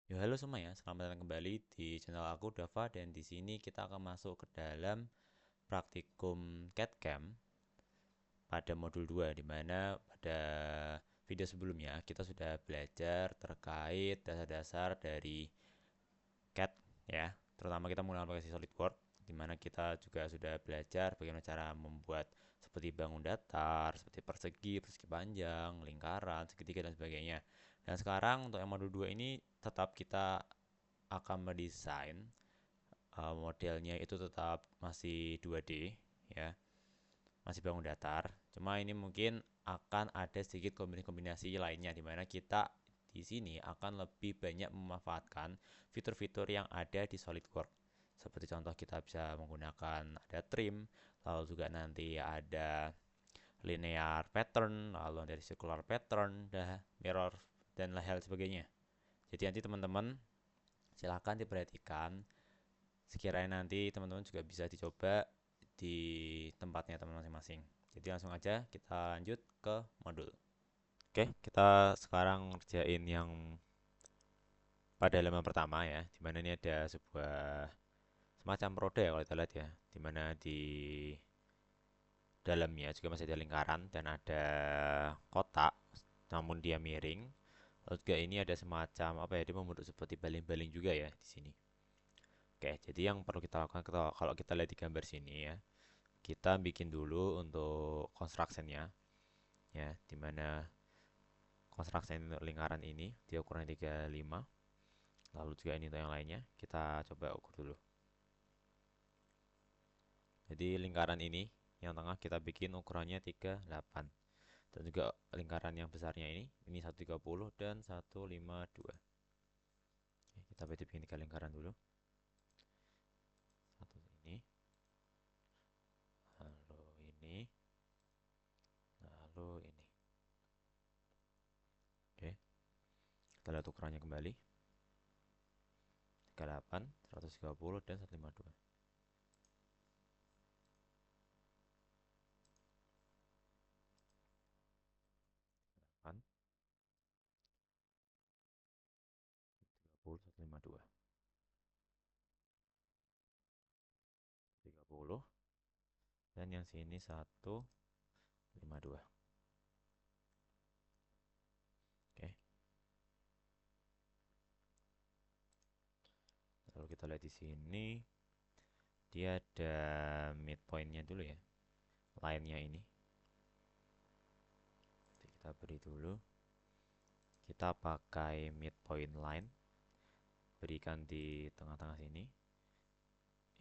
Yo, halo semua ya, selamat datang kembali di channel aku Dava dan di sini kita akan masuk ke dalam praktikum CAD/CAM pada modul 2 di mana pada video sebelumnya kita sudah belajar terkait dasar-dasar dari CAD ya. Terutama kita menggunakan aplikasi SolidWorks di mana kita juga sudah belajar bagaimana cara membuat seperti bangun datar, seperti persegi, persegi panjang, lingkaran, segitiga dan sebagainya. Dan sekarang untuk yang modul 2 ini tetap kita akan mendesain modelnya itu tetap masih 2D ya, masih bangun datar. Cuma ini mungkin akan ada sedikit kombinasi lainnya di mana kita di sini akan lebih banyak memanfaatkan fitur-fitur yang ada di SolidWorks. Seperti contoh kita bisa menggunakan ada trim, lalu juga nanti ada linear pattern, lalu dari circular pattern, mirror dan hal sebagainya. Jadi nanti teman-teman silahkan diperhatikan. Sekiranya nanti teman-teman juga bisa dicoba di tempatnya teman masing-masing. Jadi langsung aja kita lanjut ke modul. Oke, kita sekarang ngerjain yang pada halaman pertama ya, dimana ini ada sebuah semacam roda ya kalau kita lihat ya, dimana di dalamnya juga masih ada lingkaran dan ada kotak, namun dia miring. Lalu juga ini ada semacam apa ya, dia membentuk seperti baling-baling juga ya di sini. Oke, jadi yang perlu kita lakukan kalau kita lihat di gambar sini ya, kita bikin dulu untuk construction-nya ya, dimana construction untuk lingkaran ini dia ukurannya 35, lalu juga ini untuk yang lainnya kita coba ukur dulu. Jadi lingkaran ini yang tengah kita bikin ukurannya 38, dan juga lingkaran yang besarnya ini 130 dan 152. Oke, kita bikin 3 lingkaran dulu. Satu ini, lalu ini, lalu ini. Oke, kita lihat ukurannya kembali. 38, 130 dan 152. Kan 30, 152. 30 dan yang sini 152. Oke, lalu kita lihat di sini dia ada midpointnya dulu ya, line-nya ini. Jadi kita beri dulu, kita pakai midpoint line, berikan di tengah-tengah sini.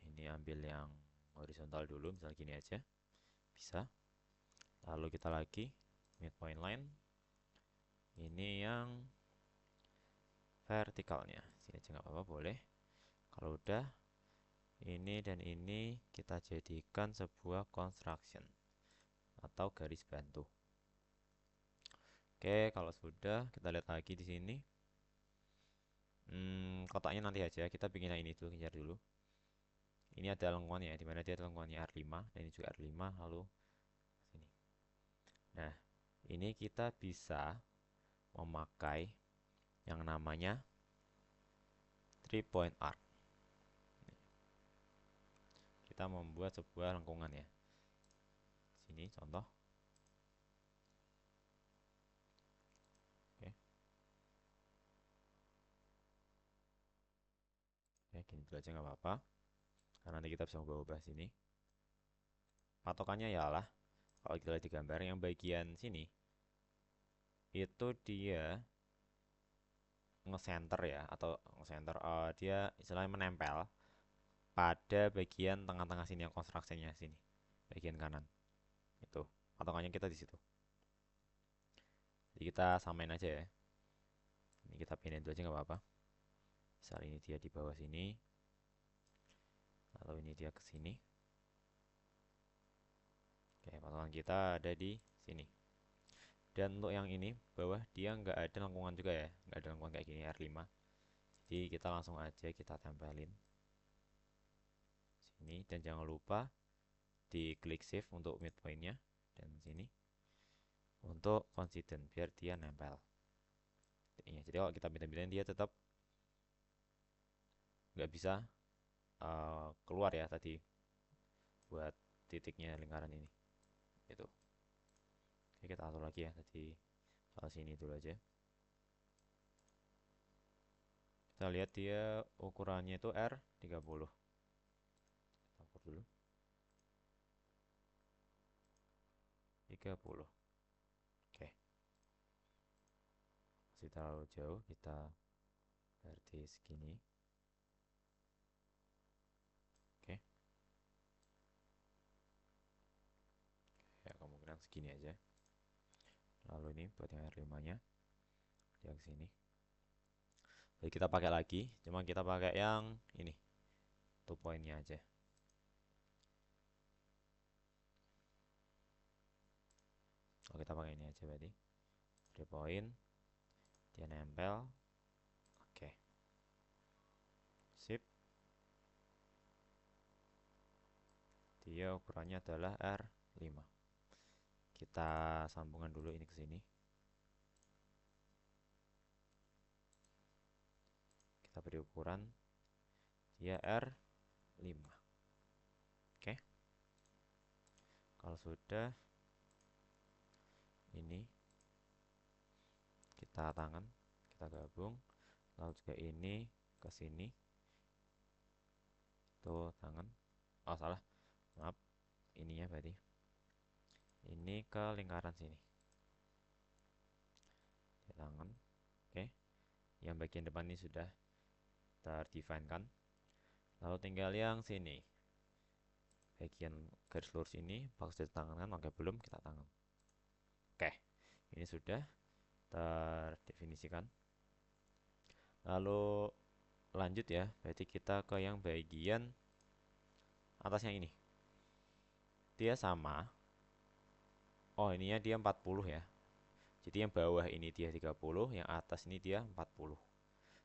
Ini ambil yang horizontal dulu, misalnya gini aja, bisa. Lalu kita lagi midpoint line, ini yang vertikalnya, sini aja nggak apa-apa, boleh. Kalau udah, ini dan ini kita jadikan sebuah construction atau garis bantu. Oke, kalau sudah kita lihat lagi di sini. Kotaknya nanti aja, kita bikin yang ini dulu, kejar dulu. Ini ada lengkungannya, di mana dia ada lengkungannya R5 dan ini juga R5, lalu sini. Nah, ini kita bisa memakai yang namanya 3 point arc. Kita membuat sebuah lengkungan ya. Sini contoh. Oke. Oke, gini dulu aja nggak apa-apa. Karena nanti kita bisa ubah-ubah sini. Patokannya ialah kalau kita lihat di gambar yang bagian sini itu dia nge-center ya, atau nge-center, dia istilahnya menempel pada bagian tengah-tengah sini yang konstruksinya sini, bagian kanan. Itu patokannya kita di situ. Jadi kita samain aja ya. Ini kita pindahin dulu aja nggak apa-apa. Misal ini dia di bawah sini, lalu ini dia ke sini. Oke, patokan kita ada di sini. Dan untuk yang ini bawah dia nggak ada lengkungan juga ya, nggak ada lengkungan kayak gini R5. Jadi kita langsung aja kita tempelin sini, dan jangan lupa di klik shift untuk midpointnya dan sini untuk consistent biar dia nempel. Jadi kalau kita pindah-pindahin dia tetap nggak bisa keluar ya tadi buat titiknya lingkaran ini itu. Oke, kita atur lagi ya tadi soal sini dulu aja. Kita lihat dia ukurannya itu R30. Kita ukur dulu 30. Oke, masih terlalu jauh, kita berarti segini. Oke, ya kemungkinan segini aja. Lalu ini buat yang R5 nya yang sini. Jadi kita pakai lagi, cuma kita pakai yang ini 2 point-nya aja. Oh, kita pakai ini aja berarti 3 point, dia nempel. Oke, sip. Dia ukurannya adalah R5. Kita sambungkan dulu ini ke sini. Kita beri ukuran dia R5. Oke, kalau sudah ini kita tangan, kita gabung. Lalu juga ini ke sini. Tuh tangan. Oh salah, maaf. Ininya berarti ini ke lingkaran sini. Di tangan. Oke, yang bagian depan ini sudah terdefine kan. Lalu tinggal yang sini, bagian garis lurus ini bakal sudah tangan kan, oke belum kita tangan. Oke, ini sudah terdefinisikan. Lalu lanjut ya, berarti kita ke yang bagian atasnya ini. Dia sama. Oh, ininya dia 40 ya. Jadi yang bawah ini dia 30, yang atas ini dia 40.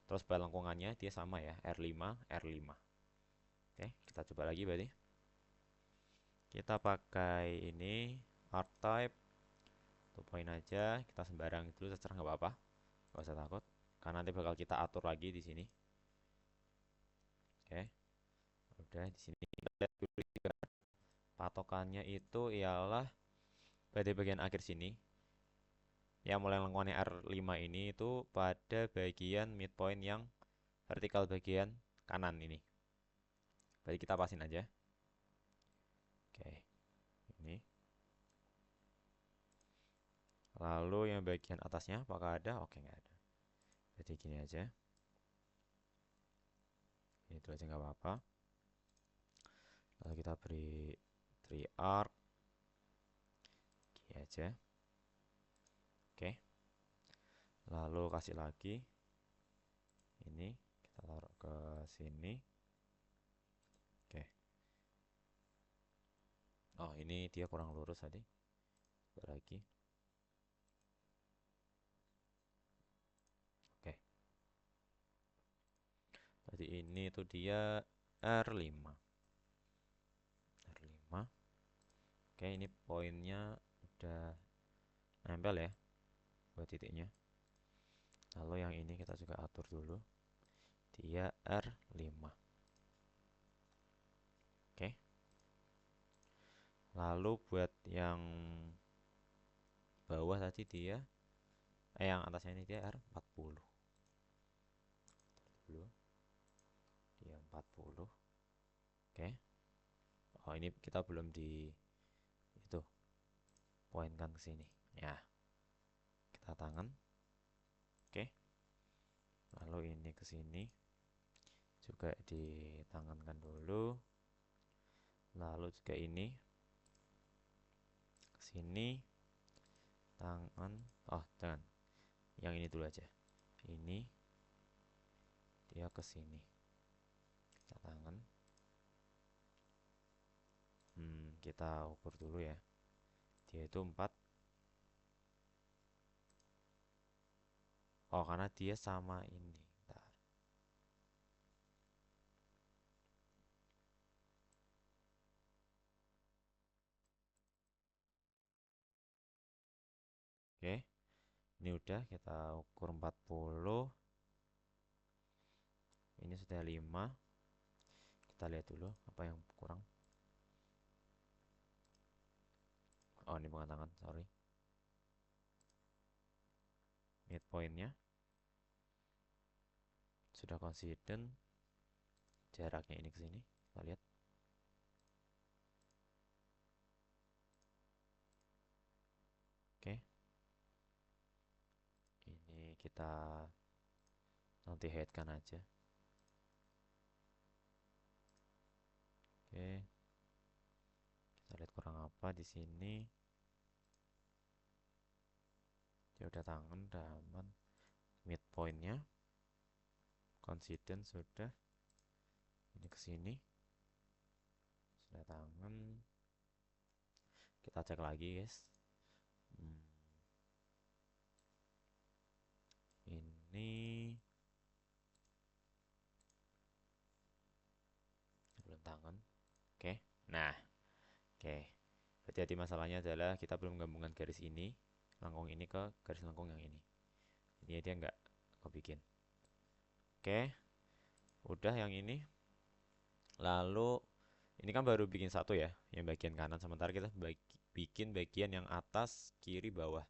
Terus lengkungannya dia sama ya, R5, R5. Oke, kita coba lagi berarti. Kita pakai ini art type 2 point aja, kita sembarang dulu terserah nggak apa-apa. Nggak usah takut, karena nanti bakal kita atur lagi di sini. Oke, udah di sini kita lihat dulu juga. Patokannya itu ialah pada bagian akhir sini. Yang mulai lengkungannya R5 ini itu pada bagian midpoint yang vertikal bagian kanan ini. Berarti kita pasin aja. Oke, ini. Lalu yang bagian atasnya apakah ada? Oke, nggak ada. Jadi gini aja. Ini itu aja nggak apa-apa. Lalu kita beri 3 arc. Gini aja. Oke. Lalu kasih lagi. Ini kita taruh ke sini. Oke. Oh, ini dia kurang lurus tadi. Coba lagi. Oke. Tadi ini tuh dia R5. R5. Oke, ini poinnya udah nempel ya buat titiknya. Lalu yang ini kita juga atur dulu. Dia R5. Oke. Lalu buat yang bawah tadi dia yang atasnya ini dia R40. Dulu. Dia 40. Oke. Oh, ini kita belum di itu poinkan ke sini. Ya. Kita tangan. Oke. Lalu ini ke sini juga ditangankan dulu. Lalu juga ini ke sini tangan. Oh, jangan. Yang ini dulu aja. Ini dia ke sini. Kita tangan. Kita ukur dulu ya. Dia itu 4. Oh, karena dia sama ini. Bentar. Oke. Ini udah kita ukur 40. Ini ini sudah 5. Kita lihat dulu apa yang kurang. Oh, ini bukan tangan, sorry. Midpointnya sudah consistent. Jaraknya ini ke sini, kita lihat. Oke. Ini kita nanti headkan aja. Oke. Kita lihat kurang apa di sini. Dia udah tangan, udah aman. Midpointnya consistent sudah. Ini ke sini. Sudah tangan. Kita cek lagi, guys. Ini belum tangan. Oke. Nah, oke. Berarti masalahnya adalah kita belum gabungkan garis ini, lengkung ini ke garis lengkung yang ini. Ini dia nggak kebikin. Oke. Udah yang ini. Lalu ini kan baru bikin satu ya, yang bagian kanan. Sementara kita bikin bagian yang atas, kiri, bawah.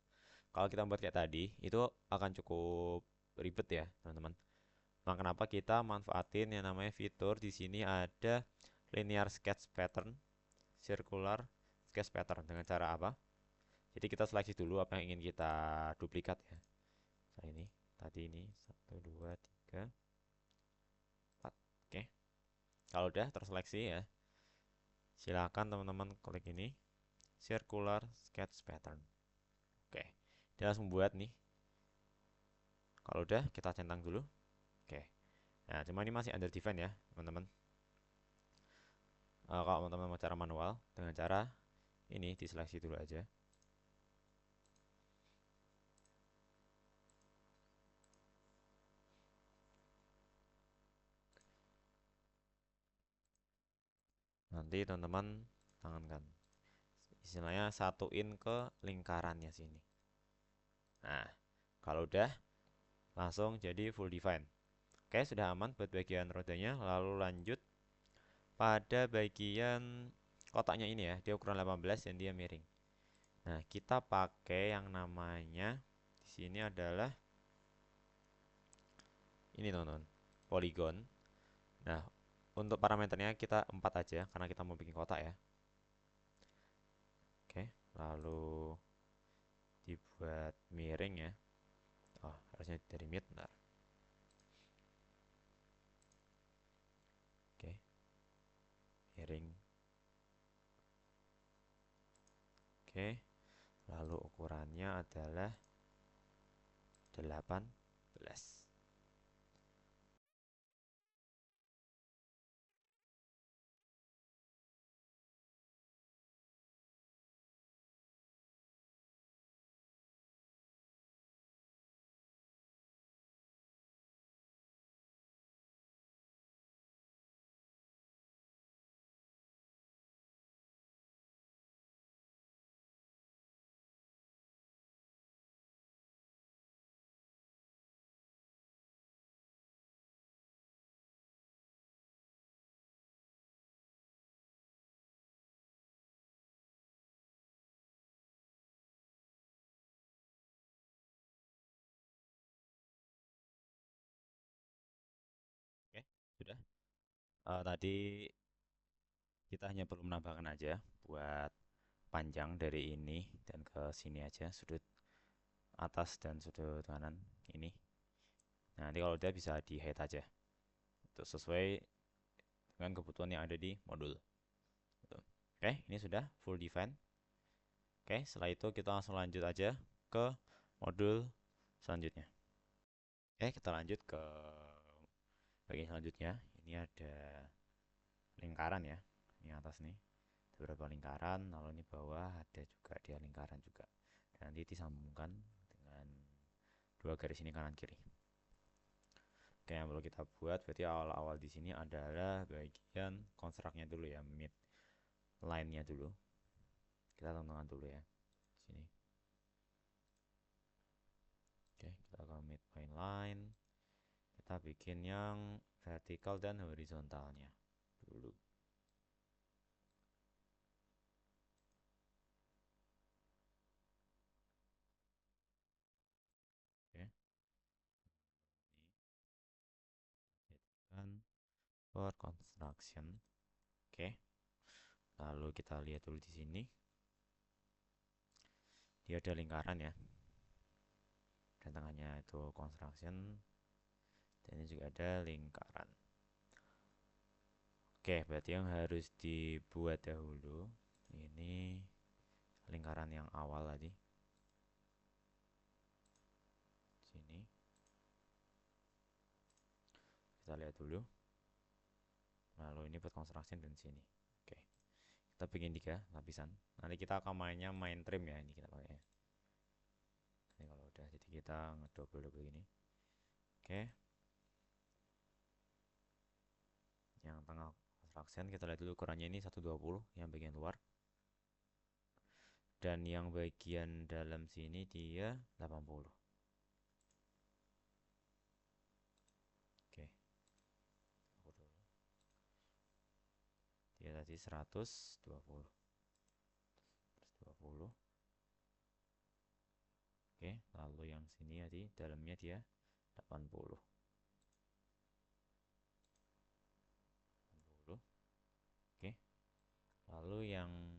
Kalau kita buat kayak tadi, itu akan cukup ribet ya, teman-teman. Nah, kenapa kita manfaatin yang namanya fitur di sini ada linear sketch pattern, circular sketch pattern dengan cara apa? Jadi kita seleksi dulu apa yang ingin kita duplikat ya. Nah, ini tadi ini 1 2 3 4. Oke. Kalau udah terseleksi ya, silakan teman-teman klik ini circular sketch pattern. Oke. Dia langsung buat nih. Kalau udah kita centang dulu. Oke. Nah, cuma ini masih under define ya, teman-teman. Kalau teman-teman mau cara manual dengan cara ini diseleksi dulu aja. Nanti teman-teman tangankan. Istilahnya satuin ke lingkarannya sini. Nah, kalau udah langsung jadi full define. Oke, sudah aman buat bagian rodanya. Lalu lanjut pada bagian kotaknya ini ya. Dia ukuran 18 dan dia miring. Nah, kita pakai yang namanya di sini adalah ini teman-teman, polygon. Nah, untuk parameternya kita 4 aja karena kita mau bikin kotak ya. Oke, lalu dibuat miring ya. Oh, harusnya dari mid, bentar. Oke, miring. Oke, lalu ukurannya adalah 18. Oke, sudah. Tadi kita hanya perlu menambahkan aja buat panjang dari ini dan ke sini aja, sudut atas dan sudut kanan ini. Nah, nanti kalau udah bisa di hide aja. Itu sesuai dengan kebutuhan yang ada di modul. Gitu. Oke, ini sudah full define. Oke, setelah itu kita langsung lanjut aja ke modul selanjutnya. Oke, kita lanjut ke bagian selanjutnya. Ini ada lingkaran ya. Ini atas nih. Beberapa lingkaran, lalu ini bawah ada juga dia lingkaran juga. Dan nanti disambungkan dengan dua garis ini kanan kiri. Oke, yang perlu kita buat berarti awal-awal di sini adalah bagian konstruknya dulu ya, mid line-nya dulu. Kita tentukan dulu ya. Sini. Oke, kita ke midpoint line. Kita bikin yang vertikal dan horizontalnya dulu. Oke. Ini for construction. Oke. Lalu kita lihat dulu di sini. Dia ada lingkaran ya. Dan tengahnya itu construction. Dan ini juga ada lingkaran. Oke, berarti yang harus dibuat dahulu ini lingkaran yang awal tadi. Sini. Kita lihat dulu. Lalu ini buat construction dan sini. Oke. Kita bikin 3 lapisan. Nanti kita akan mainnya main trim ya, ini kita pakai. Ini kalau udah, jadi kita ngedouble-double ini. Oke. Yang tengah construction kita lihat dulu ukurannya ini 120 yang bagian luar. Dan yang bagian dalam sini dia 80. Oke. Dia tadi 120. 120. Oke, lalu yang sini tadi dalamnya dia 80. 80. Oke. Lalu yang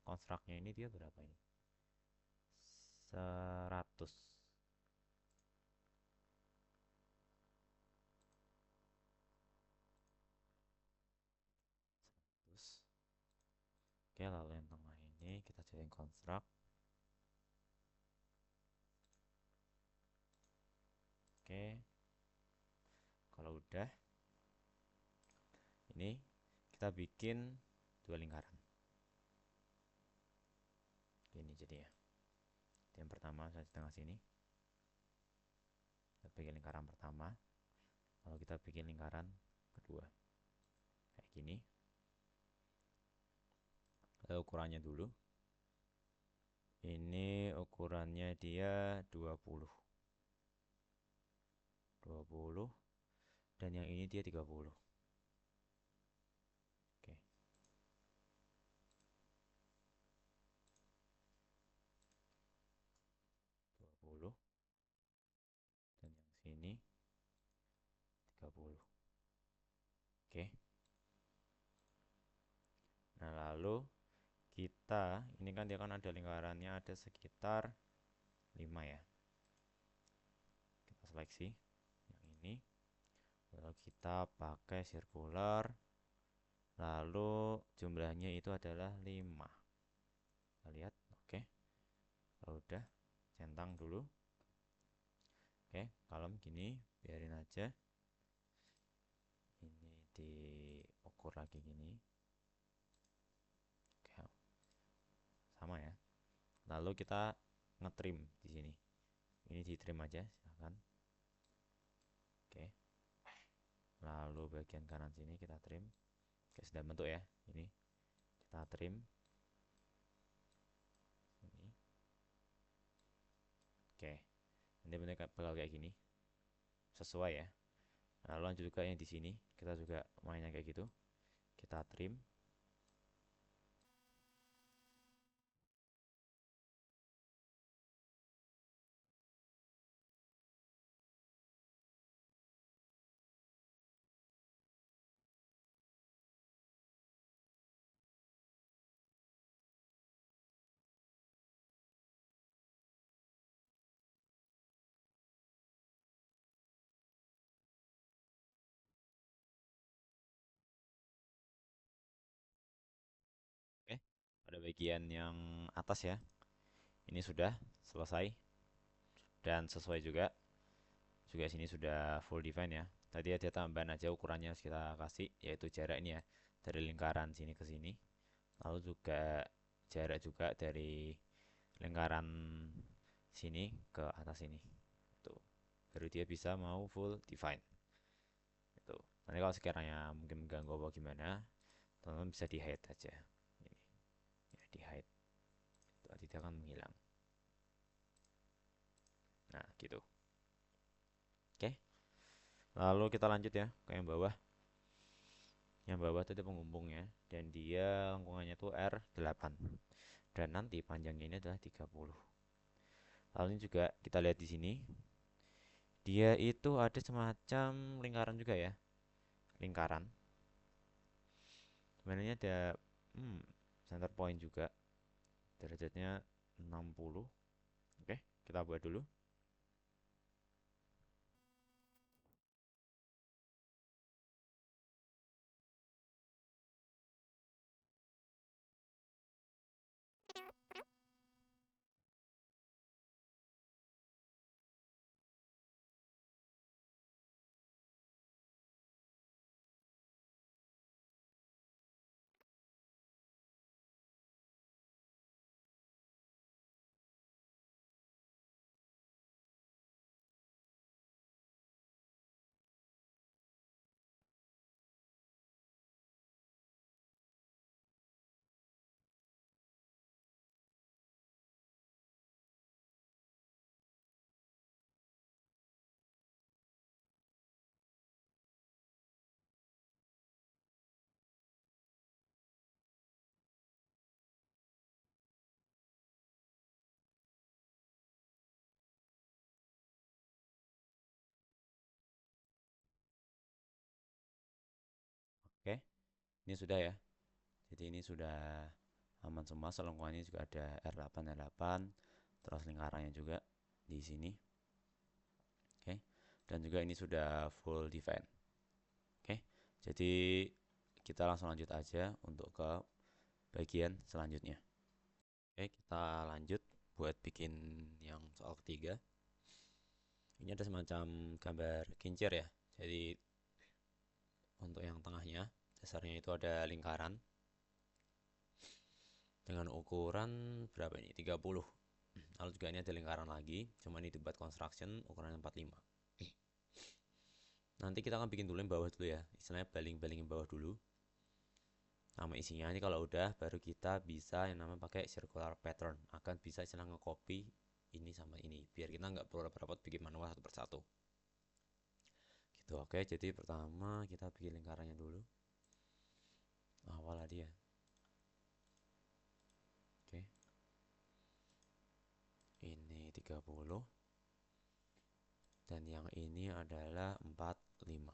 konstruknya ini dia berapa ini? 100. 100. Oke, lalu yang tengah ini kita jadikan konstruk. Oke. Kalau udah, ini kita bikin 2 lingkaran. Ini jadi ya. Yang pertama saya di tengah sini. Kita bikin lingkaran pertama. Lalu kita bikin lingkaran kedua. Kayak gini. Lalu ukurannya dulu. Ini ukurannya dia 20. 20. Dan yang ini dia 30. Oke. 20. Dan yang sini 30. Oke. Nah, lalu kita, ini kan dia kan ada lingkarannya ada sekitar 5 ya. Kita seleksi yang ini. Lalu kita pakai circular. Lalu jumlahnya itu adalah 5. Kita lihat, oke. Kalau udah, centang dulu. Oke, kalau gini, biarin aja. Ini diukur lagi gini. Oke, sama ya. Lalu kita ngetrim di sini. Ini di trim aja, silahkan. Oke. Lalu bagian kanan sini kita trim. Oke, sudah bentuk ya. Ini kita trim. Ini. Oke. Nanti bentuknya bakal kayak gini. Sesuai ya. Lalu lanjut juga yang di sini, kita juga mainnya kayak gitu. Kita trim. Oke. Pada bagian yang atas ya. Ini sudah selesai dan sesuai juga. Juga sini sudah full define ya. Tadi ada tambahan aja ukurannya kita kasih yaitu jarak ini ya dari lingkaran sini ke sini. Lalu juga jarak juga dari lingkaran sini ke atas ini. Tuh. Baru dia bisa mau full define. Itu. Nanti kalau sekiranya mungkin mengganggu apa gimana, teman-teman bisa di hide aja. Ini. Ya, di hide. Itu tidak akan menghilang. Nah, gitu. Oke. Lalu kita lanjut ya ke yang bawah. Yang bawah itu penghubungnya dan dia lengkungannya itu R8. Dan nanti panjangnya ini adalah 30. Lalu ini juga kita lihat di sini. Dia itu ada semacam lingkaran juga ya. Lingkaran. Sebenarnya ada center point juga. Derajatnya 60. Oke, kita buat dulu. Oke, ini sudah ya. Jadi ini sudah aman semua. Selengkungannya juga ada R8 terus lingkarannya juga di sini. Oke. Dan juga ini sudah full define. Oke. Jadi kita langsung lanjut aja untuk ke bagian selanjutnya. Oke, kita lanjut buat bikin yang soal ketiga. Ini ada semacam gambar kincir ya. Jadi untuk yang tengahnya, dasarnya itu ada lingkaran dengan ukuran berapa ini? 30. Lalu juga ini ada lingkaran lagi, cuma ini dibuat construction ukuran 45. Nanti kita akan bikin dulu yang bawah dulu ya, istilahnya baling-baling yang bawah dulu. Nama isinya ini kalau udah baru kita bisa yang namanya pakai circular pattern, akan bisa istilah nge-copy ini sama ini, biar kita nggak perlu repot-repot bikin manual satu persatu. Gitu, oke. Jadi pertama kita bikin lingkarannya dulu. Awal tadi ya. Oke. Ini 30. Dan yang ini adalah 45.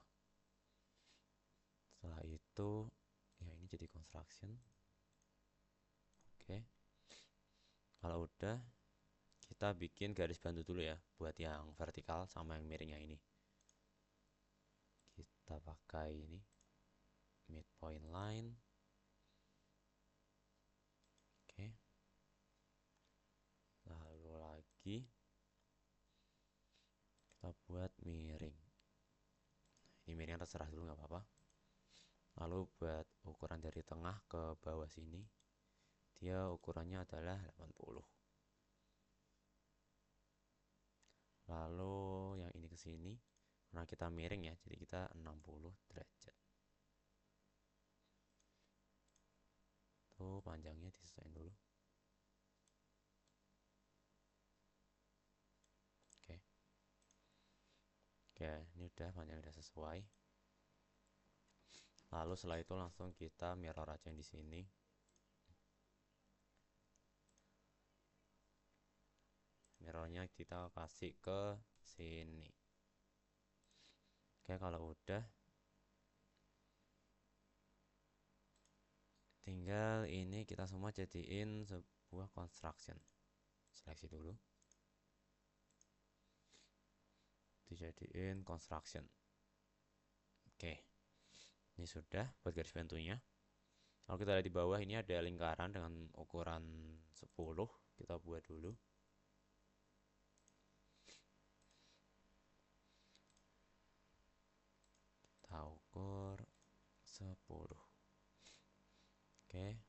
Setelah itu ya ini jadi construction. Oke. Kalau udah kita bikin garis bantu dulu ya buat yang vertikal sama yang miringnya ini. Kita pakai ini midpoint line. Oke. Lalu lagi kita buat miring. Ini miringnya terserah dulu nggak apa-apa. Lalu buat ukuran dari tengah ke bawah sini, dia ukurannya adalah 80. Lalu yang ini ke sini, karena kita miring ya, jadi kita 60 derajat. Tuh panjangnya disesuaikan dulu. Oke. Oke, ini udah panjangnya udah sesuai. Lalu setelah itu langsung kita mirror aja yang di sini. Mirrornya kita kasih ke sini. Oke, kalau udah tinggal ini kita semua jadiin sebuah construction. Seleksi dulu. Dijadiin construction. Oke. Ini sudah buat garis bantunya. Kalau kita lihat di bawah ini ada lingkaran dengan ukuran 10. Kita buat dulu. Kita ukur 10. Oke.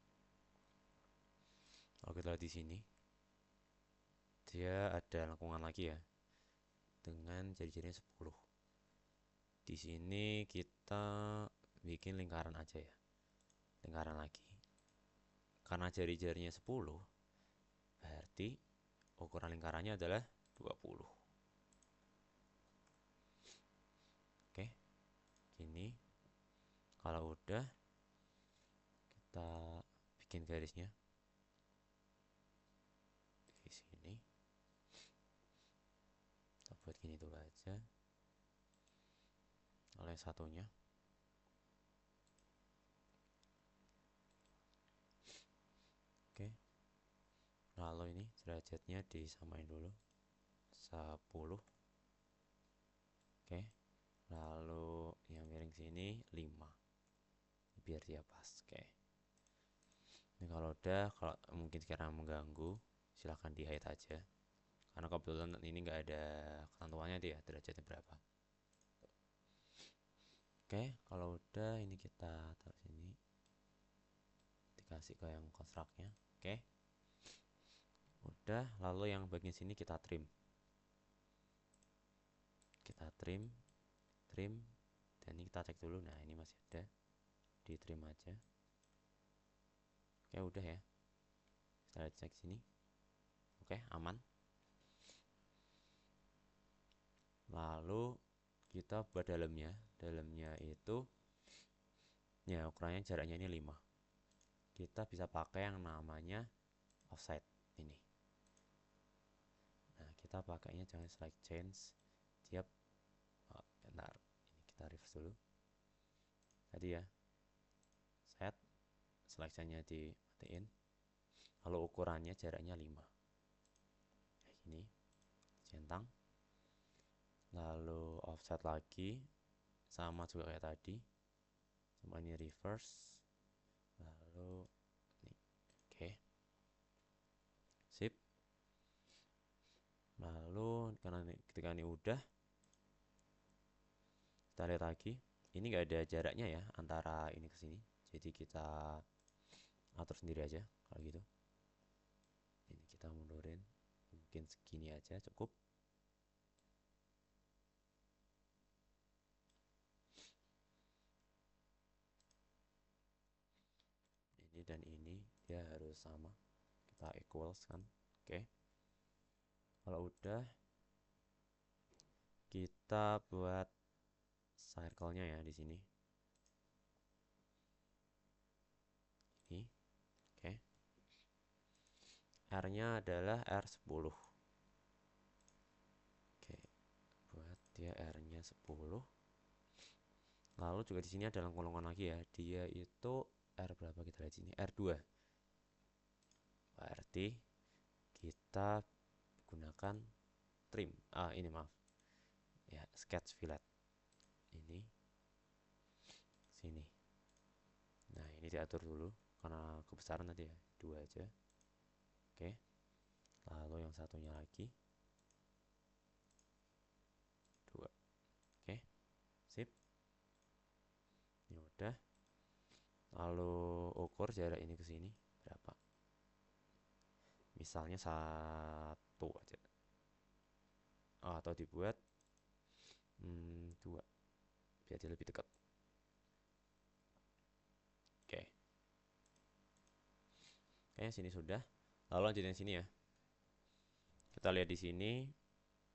Kalau kita lihat di sini, dia ada lengkungan lagi ya, dengan jari-jarinya 10. Di sini kita bikin lingkaran aja ya, lingkaran lagi. Karena jari-jarinya 10, berarti ukuran lingkarannya adalah 20. Oke. sini. Kalau udah, kita bikin garisnya di sini. Kita buat gini dulu aja. Kalau yang satunya, oke. Lalu ini derajatnya disamain dulu 10. Oke. Lalu yang miring sini 5. Biar dia pas. Oke. Ini kalau udah, kalau mungkin sekarang mengganggu, silahkan di hide aja. Karena kebetulan ini nggak ada ketentuannya dia derajatnya berapa. Oke, kalau udah ini kita taruh sini. Dikasih ke yang constructnya. Oke. Udah, lalu yang bagian sini kita trim. Kita trim, dan ini kita cek dulu. Nah, ini masih ada. Di trim aja. Oke, udah ya. Kita cek sini. Oke, aman. Lalu kita buat dalamnya. Dalamnya itu ya ukurannya jaraknya ini 5. Kita bisa pakai yang namanya offset ini. Nah, kita pakainya jangan select change tiap bentar. Ini kita reverse dulu. Tadi ya. Set seleksinya dimatiin. Lalu ukurannya jaraknya 5. Kayak gini. Centang. Lalu offset lagi sama juga kayak tadi. Cuma ini reverse. Lalu ini. Oke. Sip. Lalu karena ketika ini udah, kita lihat lagi. Ini nggak ada jaraknya ya antara ini ke sini. Jadi kita atur sendiri aja kalau gitu. Ini kita mundurin. Mungkin segini aja cukup. Ini dan ini dia harus sama. Kita equals kan. Oke. Kalau udah, kita buat circle-nya ya di sini. Ini. Oke. R-nya adalah R10. Oke. Buat dia R-nya 10. Lalu juga di sini ada langkah-langkah lagi ya. Dia itu R berapa kita lihat sini? R2. Berarti kita gunakan trim. Ini maaf. Ya, sketch fillet. Ini sini. Nah, ini diatur dulu karena kebesaran tadi ya. 2 aja. Oke. Lalu yang satunya lagi 2. Oke. Sip. Ini udah. Lalu ukur jarak ini ke sini berapa? Misalnya 1 aja. Atau dibuat 2 biar dia lebih dekat. Oke. Kayaknya sini sudah. Lalu lanjutin sini ya. Kita lihat di sini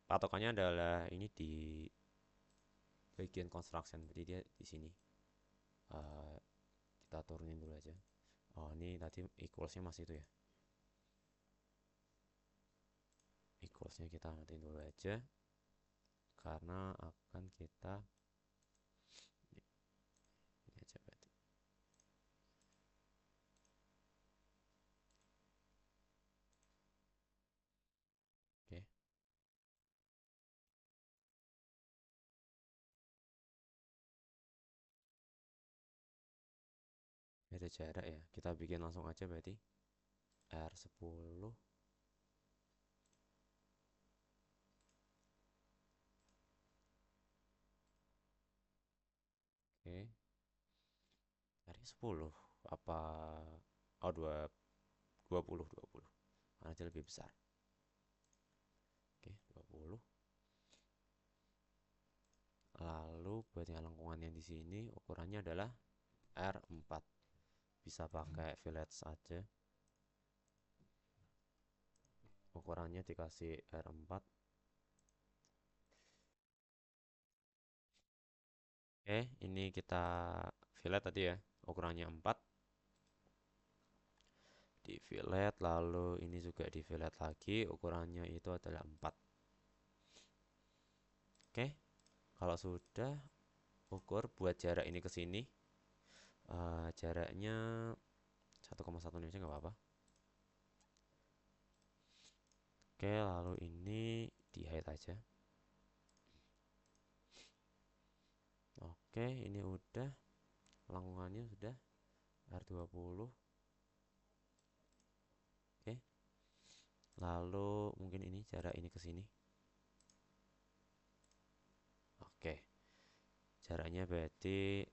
patokannya adalah ini di bagian construction. Jadi dia di sini. Kita turunin dulu aja. Ini tadi equalsnya masih itu ya. Equalsnya kita matiin dulu aja. Karena akan kita ini aja berarti. Oke. Ada jarak ya. Kita bikin langsung aja berarti. R10. Oke. R10 apa 20. Mana aja lebih besar. Oke, 20. Lalu buat yang lengkungan yang di sini ukurannya adalah R4. Bisa pakai fillet saja. Ukurannya dikasih R4. Oke, ini kita fillet tadi ya, ukurannya 4. Di fillet, lalu ini juga di fillet lagi, ukurannya itu adalah 4. Oke, kalau sudah ukur buat jarak ini ke sini, jaraknya 1,1 aja nggak apa-apa. Oke, lalu ini di height aja. Oke, ini udah, lengkungannya sudah R20. Oke, lalu mungkin ini jarak ini ke sini. Oke, jaraknya berarti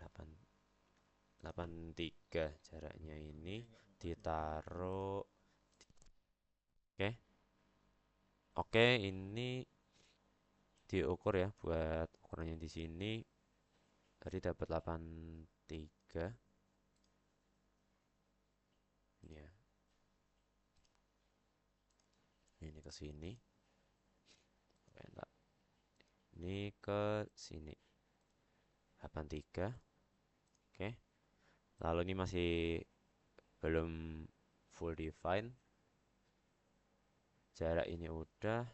8 83 jaraknya ini ditaruh. Oke. Oke, ini diukur ya buat ukurannya di sini. Tadi dapat 83 ya. Ini ke sini. Oke, enggak. Ini ke sini. 83. Oke. Lalu ini masih belum full define. Jarak ini udah.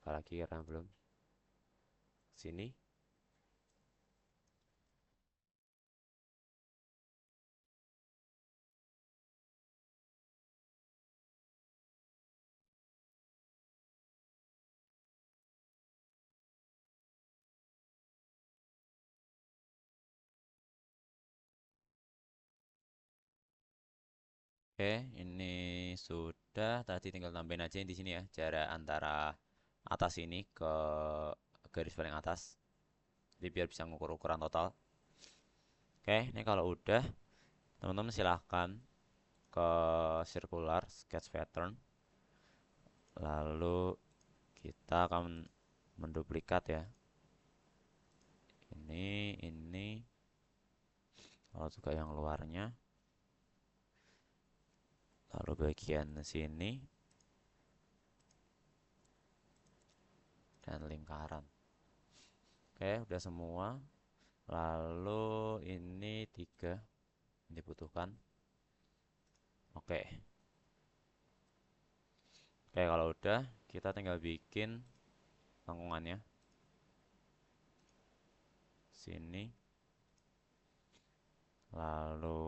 Apalagi karena belum sini. Oke, ini sudah. Tadi tinggal tambahin aja di sini ya, jarak antara atas ini ke garis paling atas. Jadi biar bisa ngukur ukuran total. Oke, ini kalau udah, teman-teman silahkan ke circular sketch pattern. Lalu kita akan menduplikat ya. Ini, lalu juga yang luarnya. Lalu bagian sini dan lingkaran. Oke, udah semua. Lalu ini tiga dibutuhkan. Oke, oke kalau udah kita tinggal bikin lengkungannya. Sini, lalu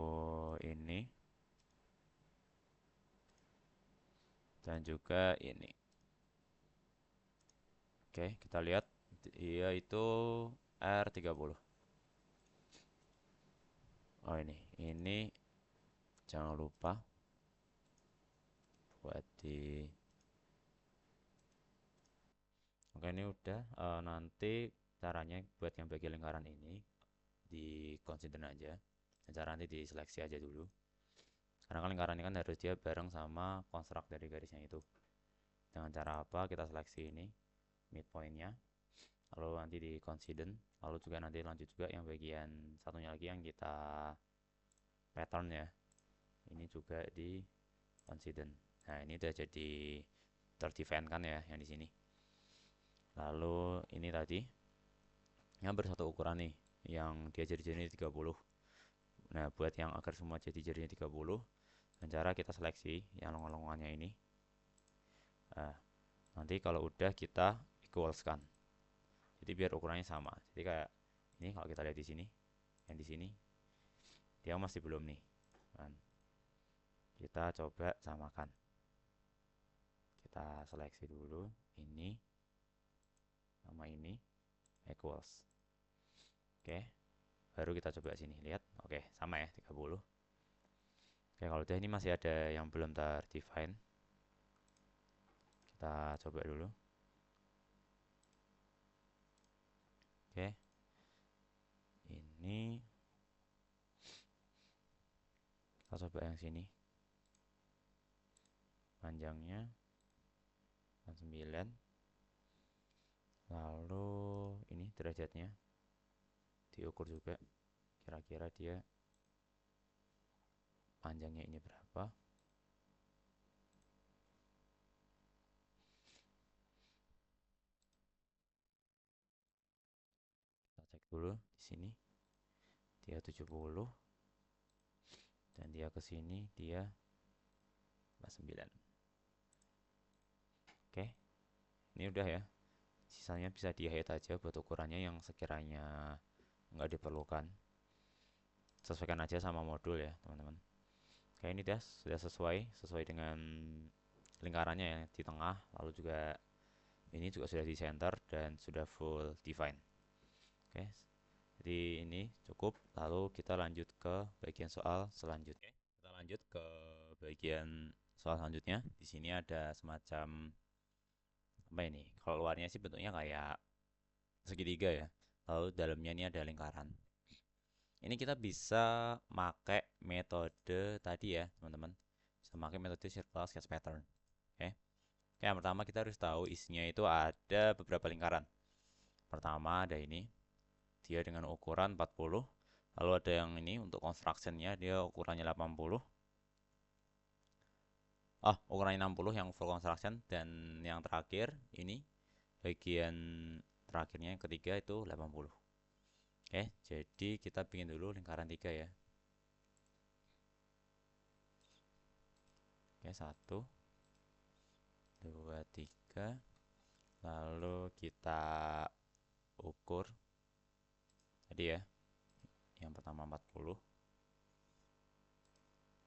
ini dan juga ini. Oke, kita lihat iya itu R30. Oh ini jangan lupa buat di. Oke ini udah. Nanti caranya buat yang bagian lingkaran ini di consider aja. Cara nanti diseleksi aja dulu. Karena kan lingkaran ini kan harus dia bareng sama konstruk dari garisnya itu. Dengan cara apa kita seleksi ini midpointnya, lalu nanti di consider, lalu juga nanti lanjut juga yang bagian satunya lagi yang kita pattern ya. Ini juga di consider. Nah ini udah jadi terdefine kan ya yang di sini. Lalu ini tadi yang bersatu ukuran nih, yang dia jadi-jadinya 30. Nah, buat yang agar semua jadi jadinya 30, dengan cara kita seleksi yang longgar-longgarnya ini. Nah, nanti kalau udah kita equalskan. Jadi biar ukurannya sama. Jadi kayak ini kalau kita lihat di sini, yang di sini dia masih belum nih. Kan. Kita coba samakan. Kita seleksi dulu ini sama ini equals. Oke, baru kita coba sini lihat. Oke, sama ya 30. Oke, kalau udah ini masih ada yang belum terdefine. Kita coba dulu. Oke, ini kita coba yang sini. Panjangnya 9. Lalu ini derajatnya diukur juga. Kira-kira dia panjangnya ini berapa. 40 di sini dia 70, dan dia ke sini dia 49. Oke, ini udah ya. Sisanya bisa di-hide aja buat ukurannya yang sekiranya nggak diperlukan. Sesuaikan aja sama modul ya, teman-teman. Oke, ini dia sudah sesuai dengan lingkarannya ya di tengah, lalu juga ini juga sudah di center dan sudah full define. Oke, jadi ini cukup. Lalu kita lanjut ke bagian soal selanjutnya. Kita lanjut ke bagian soal selanjutnya. Di sini ada semacam apa ini? Kalau luarnya sih bentuknya kayak segitiga ya. Lalu dalamnya ini ada lingkaran. Ini kita bisa pakai metode tadi ya, teman-teman. Bisa pakai metode circular sketch pattern. Oke. Oke, yang pertama kita harus tahu isinya itu ada beberapa lingkaran. Pertama ada ini. Dia dengan ukuran 40. Lalu ada yang ini untuk construction-nya dia ukurannya 80. Ukurannya 60 yang full construction, dan yang terakhir ini bagian terakhirnya yang ketiga itu 80. Oke, jadi kita bikin dulu lingkaran 3 ya. Oke, 1 2 3. Lalu kita ukur tadi ya. Yang pertama 40,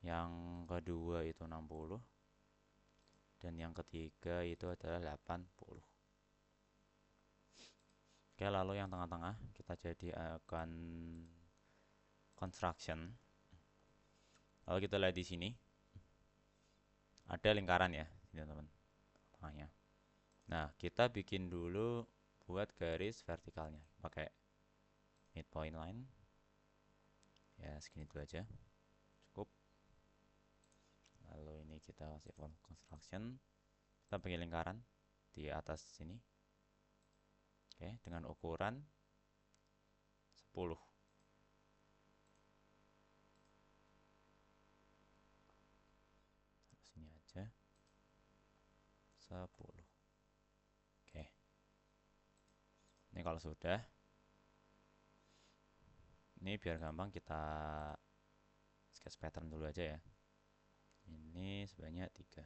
yang kedua itu 60, dan yang ketiga itu adalah 80. Oke, lalu yang tengah-tengah kita jadikan construction. Lalu kita lihat di sini ada lingkaran ya, teman-teman, tengahnya. Nah, kita bikin dulu buat garis vertikalnya pakai midpoint line. Ya, segini dulu aja. Cukup. Lalu ini kita kasih full construction. Kita bikin lingkaran di atas sini. Oke, dengan ukuran 10. Sini aja 10. Oke. Ini kalau sudah, ini biar gampang kita sketch pattern dulu aja ya. Ini sebanyak 3.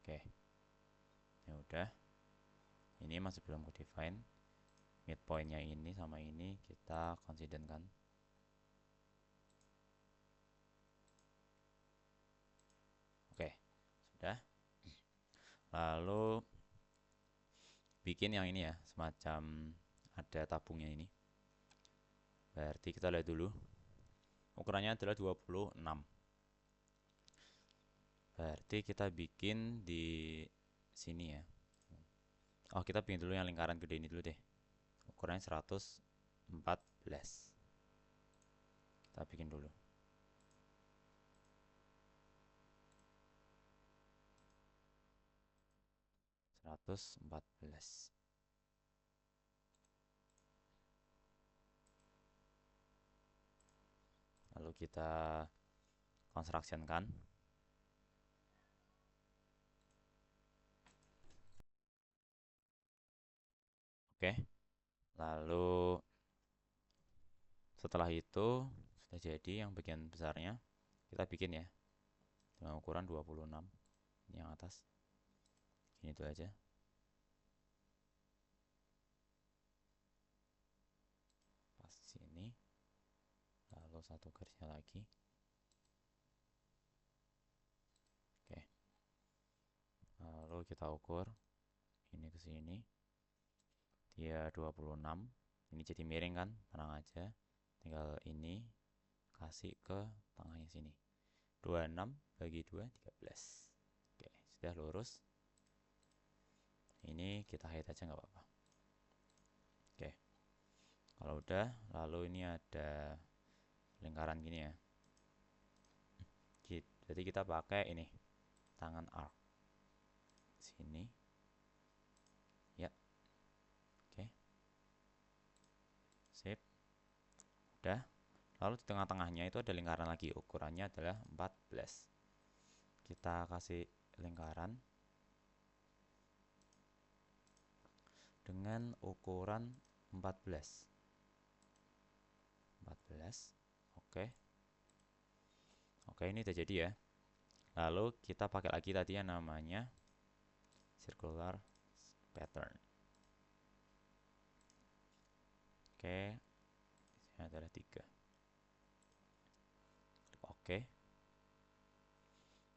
Oke. Ya udah. Ini masih belum ke define. Midpointnya ini sama ini kita consider kan. Oke, sudah. Lalu bikin yang ini ya, semacam ada tabungnya ini. Berarti kita lihat dulu. Ukurannya adalah 26. Berarti kita bikin di sini ya. Kita bikin dulu yang lingkaran gede ini dulu deh. Ukurannya 114. Kita bikin dulu. Lalu kita construction kan. Oke. Lalu setelah itu sudah jadi yang bagian besarnya. Kita bikin ya. Dengan ukuran 26. Ini yang atas. Ini itu aja. Pas sini. Lalu satu garisnya lagi. Oke. Lalu kita ukur ini ke sini. Dia 26. Ini jadi miring kan? Tenang aja. Tinggal ini kasih ke tengahnya sini. 26 bagi 2 13. Oke, sudah lurus. Ini kita hide aja nggak apa-apa. Oke. Kalau udah, lalu ini ada lingkaran gini ya. Jadi kita pakai ini tangan arc sini ya. Oke, sip, udah. Lalu di tengah-tengahnya itu ada lingkaran lagi, ukurannya adalah 14. Kita kasih lingkaran dengan ukuran 14. Oke. Oke, ini udah jadi ya. Lalu kita pakai lagi tadi yang namanya circular pattern. Oke, ini adalah 3. Klik oke.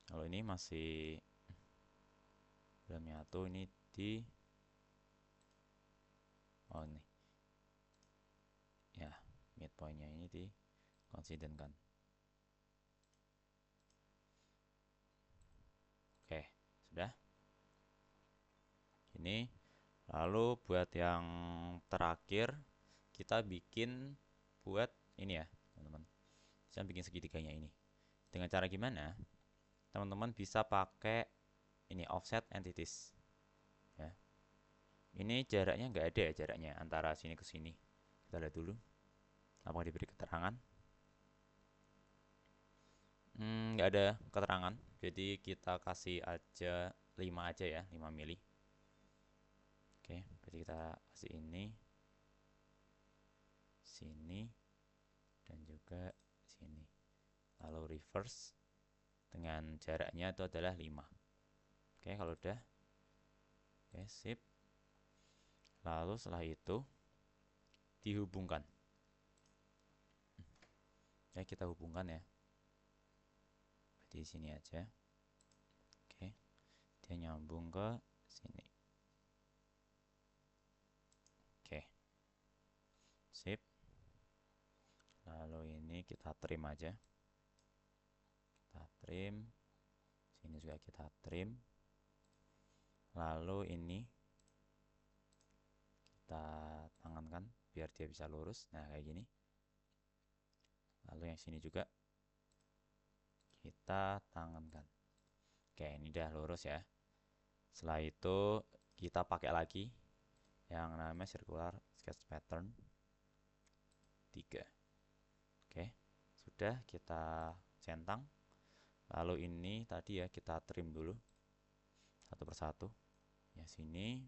Kalau ini masih belum nyatu, ini di ini ya, midpointnya ini di konsidenkan. Oke, sudah. Ini lalu buat yang terakhir kita bikin buat ini ya, teman-teman. Saya bikin segitiganya ini. Dengan cara gimana? Teman-teman bisa pakai ini offset entities. Ya. Ini jaraknya nggak ada ya, jaraknya antara sini ke sini. Kita lihat dulu. Apakah diberi keterangan? Nggak ada keterangan. Jadi kita kasih aja 5 aja ya, 5 mili. Oke, berarti kita kasih ini, sini, dan juga sini. Lalu reverse dengan jaraknya itu adalah 5. Oke, kalau udah, oke, sip. Lalu setelah itu dihubungkan. Ya, kita hubungkan ya. Di sini aja. Oke, dia nyambung ke sini. Oke, sip. Lalu ini kita trim aja. Kita trim. Sini juga kita trim. Lalu ini kita tangankan biar dia bisa lurus. Nah, kayak gini. Lalu yang sini juga kita tangankan. Oke, ini udah lurus ya. Setelah itu kita pakai lagi yang namanya circular sketch pattern 3. Oke, sudah kita centang. Lalu ini tadi ya kita trim dulu satu persatu. Yang sini,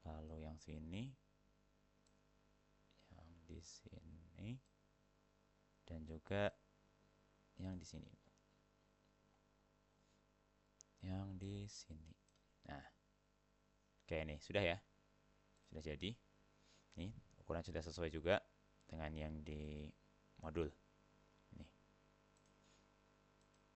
lalu yang sini, yang di sini, dan juga yang di sini. Yang di sini. Nah, oke, ini sudah ya. Sudah jadi. Nih, ukuran sudah sesuai juga dengan yang di modul.